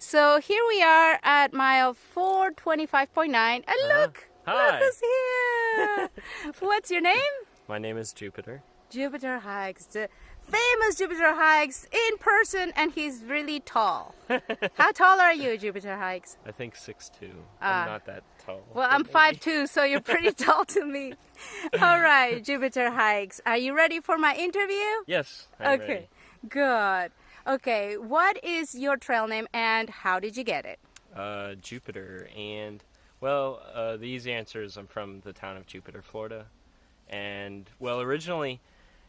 So here we are at mile 425.9. And look! Hi! Look who's here! What's your name? My name is Jupiter. Jupiterhikes, the famous Jupiterhikes in person, and he's really tall. How tall are you, Jupiterhikes? I think 6'2". I'm not that tall. Well, I'm 5'2", so you're pretty tall to me. All right, Jupiterhikes, are you ready for my interview? Yes, I'm Okay, ready. good. Okay, what is your trail name and how did you get it? Jupiter, and well, the easy answer is I'm from the town of Jupiter, Florida. And well, originally,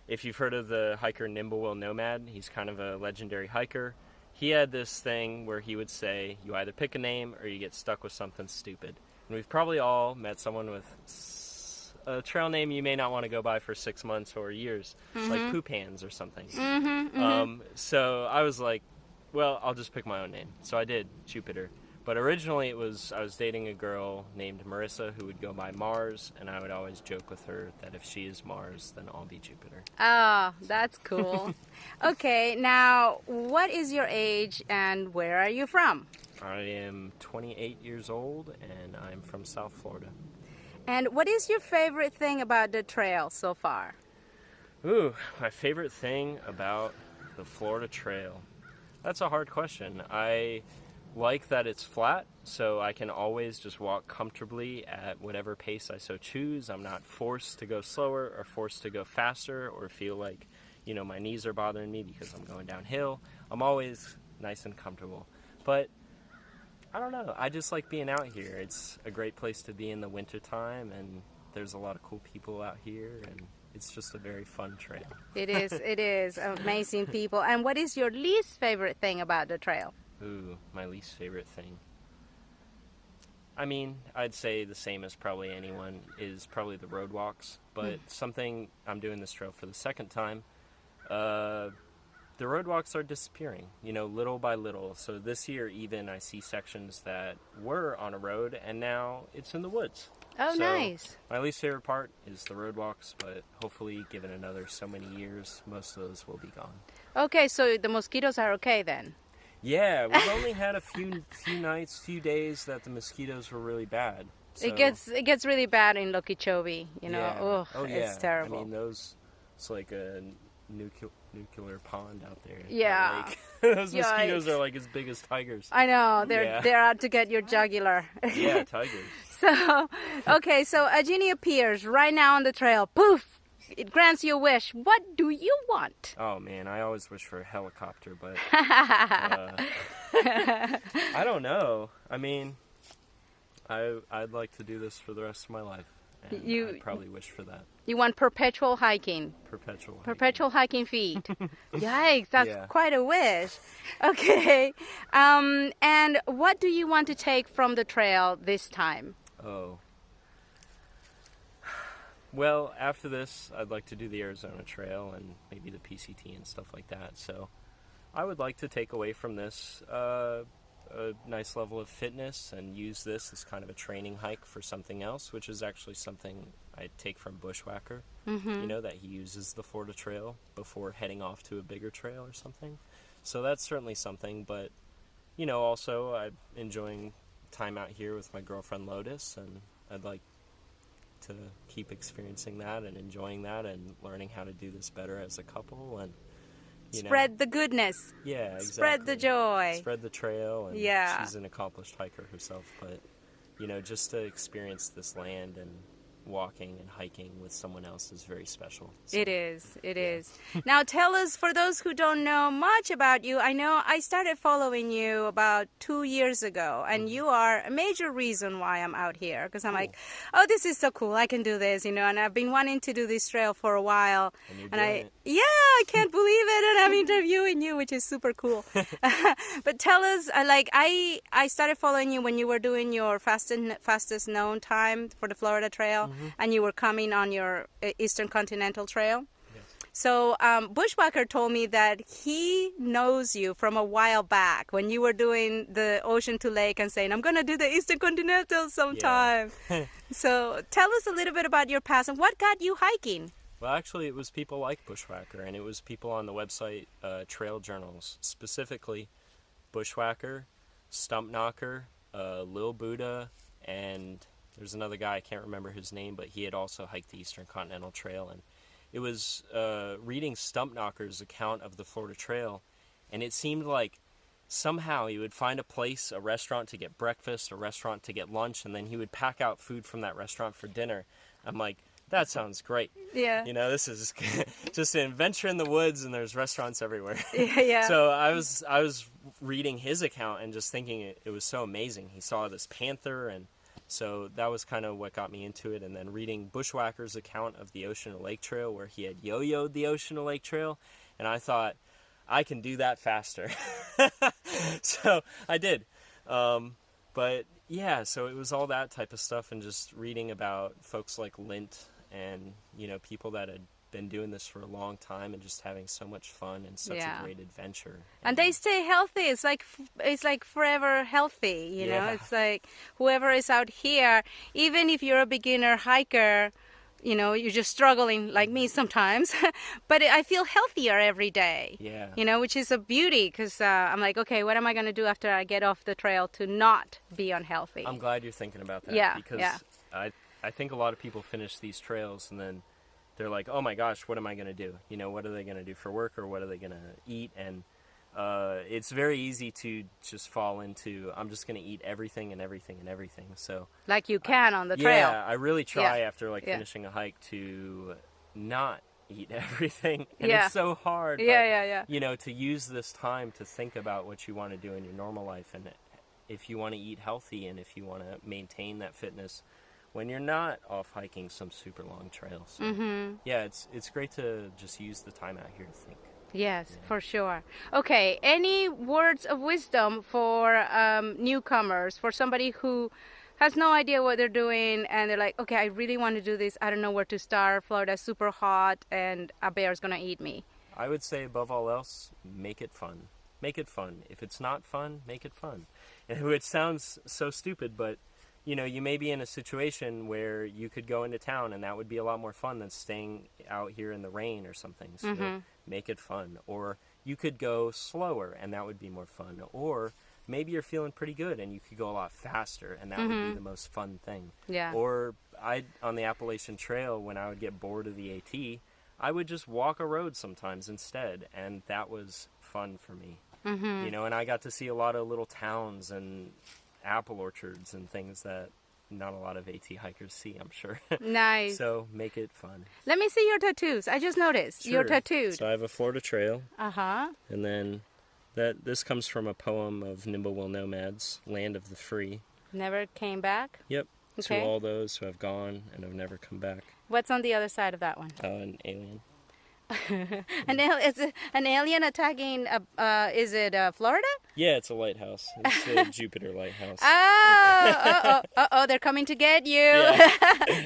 if you've heard of the hiker Nimblewell Nomad, he's kind of a legendary hiker. He had this thing where he would say, you either pick a name or you get stuck with something stupid. And we've probably all met someone with a trail name you may not want to go by for 6 months or years, like Poop Hands or something. So I was like, well, I'll just pick my own name. So I did, Jupiter. But originally I was dating a girl named Marissa who would go by Mars, and I would always joke with her that if she is Mars, then I'll be Jupiter. Oh, that's cool. Okay, now, what is your age and where are you from? I am 28 years old, and I'm from South Florida. And what is your favorite thing about the trail so far? Ooh, my favorite thing about the Florida Trail. That's a hard question. I like that it's flat, so I can always just walk comfortably at whatever pace I so choose. I'm not forced to go slower or forced to go faster or feel like, you know, my knees are bothering me because I'm going downhill. I'm always nice and comfortable. But I don't know, I just like being out here. It's a great place to be in the wintertime, and there's a lot of cool people out here, and it's just a very fun trail. It is amazing people. And what is your least favorite thing about the trail? Ooh, my least favorite thing. I mean, I'd say the same as probably anyone is probably the road walks, but something, I'm doing this trail for the second time, the road walks are disappearing, you know, little by little. So this year even I see sections that were on a road and now it's in the woods. Oh, so nice. My least favorite part is the road walks, but hopefully given another so many years, most of those will be gone. Okay, so the mosquitoes are okay then? Yeah, we've only had a few nights, few days that the mosquitoes were really bad. So, It gets really bad in Lokichobi, you know. yeah. Ugh, Oh, yeah. it's terrible. I mean, it's like a nuclear pond out there. Yeah. Like, those mosquitoes Yikes. are like as big as tigers. I know, they're out to get your jugular. Yeah, tigers. So, okay, so a genie appears right now on the trail. Poof! It grants you a wish. What do you want? Oh man, I always wish for a helicopter, but I don't know. I mean, I'd like to do this for the rest of my life, and I'd probably wish for that. You want perpetual hiking. Perpetual Hiking feet. Yikes, that's Yeah. quite a wish. Okay, and what do you want to take from the trail this time? Oh. Well, after this, I'd like to do the Arizona Trail and maybe the PCT and stuff like that. So I would like to take away from this a nice level of fitness and use this as kind of a training hike for something else, which is actually something I take from Bushwhacker. You know, that he uses the Florida Trail before heading off to a bigger trail or something. So that's certainly something. But, you know, also I'm enjoying time out here with my girlfriend Lotus, and I'd like to keep experiencing that and enjoying that and learning how to do this better as a couple, and Spread the goodness. Yeah, exactly. Spread the joy. Spread the trail, and Yeah. she's an accomplished hiker herself, but you know, just to experience this land and walking and hiking with someone else is very special. So, It is. Now tell us, for those who don't know much about you, I know I started following you about 2 years ago, and you are a major reason why I'm out here, because I'm like, oh, this is so cool, I can do this, you know, and I've been wanting to do this trail for a while. And you're doing it. Yeah, I can't believe it, and I'm interviewing you, which is super cool. But tell us, I started following you when you were doing your fastest known time for the Florida Trail, and you were coming on your Eastern Continental Trail. Yes. So Bushwhacker told me that he knows you from a while back when you were doing the Ocean to Lake and saying, I'm going to do the Eastern Continental sometime. Yeah. So tell us a little bit about your past and what got you hiking. Well, actually, it was people like Bushwhacker, and it was people on the website Trail Journals, specifically Bushwhacker, Stump Knocker, Lil Buddha, and there's another guy, I can't remember his name, but he had also hiked the Eastern Continental Trail. And it was reading Stump Knocker's account of the Florida Trail, and it seemed like somehow he would find a place, a restaurant to get breakfast, a restaurant to get lunch, and then he would pack out food from that restaurant for dinner. I'm like, that sounds great. Yeah. You know, this is just an adventure in the woods, and there's restaurants everywhere. Yeah. So I was reading his account and just thinking it was so amazing. He saw this panther, and so that was kind of what got me into it. And then reading Bushwhacker's account of the Ocean to Lake Trail, where he had yo-yoed the Ocean to Lake Trail, and I thought, I can do that faster. So I did. But yeah, so it was all that type of stuff, and just reading about folks like Lint and, you know, people that had been doing this for a long time and just having so much fun and such a great adventure. And they stay healthy. It's like forever healthy, you know. It's like whoever is out here, even if you're a beginner hiker, you know, you're just struggling like me sometimes, but I feel healthier every day. Yeah. You know, which is a beauty, because I'm like, okay, what am I going to do after I get off the trail to not be unhealthy? I'm glad you're thinking about that. Yeah. Because I think a lot of people finish these trails and then they're like, oh my gosh, what am I going to do? You know, what are they going to do for work, or what are they going to eat? And it's very easy to just fall into, I'm just going to eat everything and everything and everything. So like you can on the trail. Yeah, I really try after finishing a hike to not eat everything. And it's so hard. But, you know, to use this time to think about what you want to do in your normal life, and if you want to eat healthy and if you want to maintain that fitness when you're not off hiking some super long trails. So, yeah, it's great to just use the time out here to think. Yes, for sure. Okay, any words of wisdom for newcomers, for somebody who has no idea what they're doing and they're like, okay, I really want to do this. I don't know where to start. Florida's super hot and a bear's going to eat me. I would say, above all else, make it fun. Make it fun. If it's not fun, make it fun. And it sounds so stupid, but you know, you may be in a situation where you could go into town and that would be a lot more fun than staying out here in the rain or something. So make it fun. Or you could go slower and that would be more fun. Or maybe you're feeling pretty good and you could go a lot faster and that would be the most fun thing. Yeah. Or on the Appalachian Trail, when I would get bored of the AT, I would just walk a road sometimes instead, and that was fun for me. You know, and I got to see a lot of little towns and apple orchards and things that not a lot of AT hikers see, I'm sure. Nice. So make it fun. Let me see your tattoos. I just noticed you're tattooed. So I have a Florida Trail. And then this comes from a poem of Nimblewill Nomads, Land of the Free. Never came back? Yep. Okay. To all those who have gone and have never come back. What's on the other side of that one? An alien. Is it an alien attacking? Is it Florida? Yeah, it's a lighthouse. It's the Jupiter lighthouse. Oh, they're coming to get you. Yeah.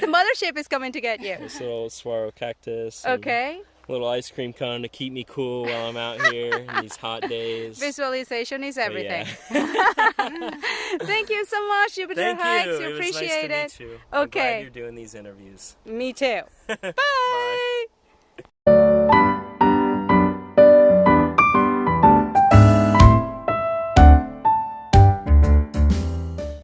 The mothership is coming to get you. This little saguaro cactus. Okay. Little ice cream cone to keep me cool while I'm out here in these hot days. Visualization is everything. Thank you so much, Jupiterhikes. We appreciate it. Nice to meet you. Okay. I'm glad you're doing these interviews. Me too. Bye. Bye.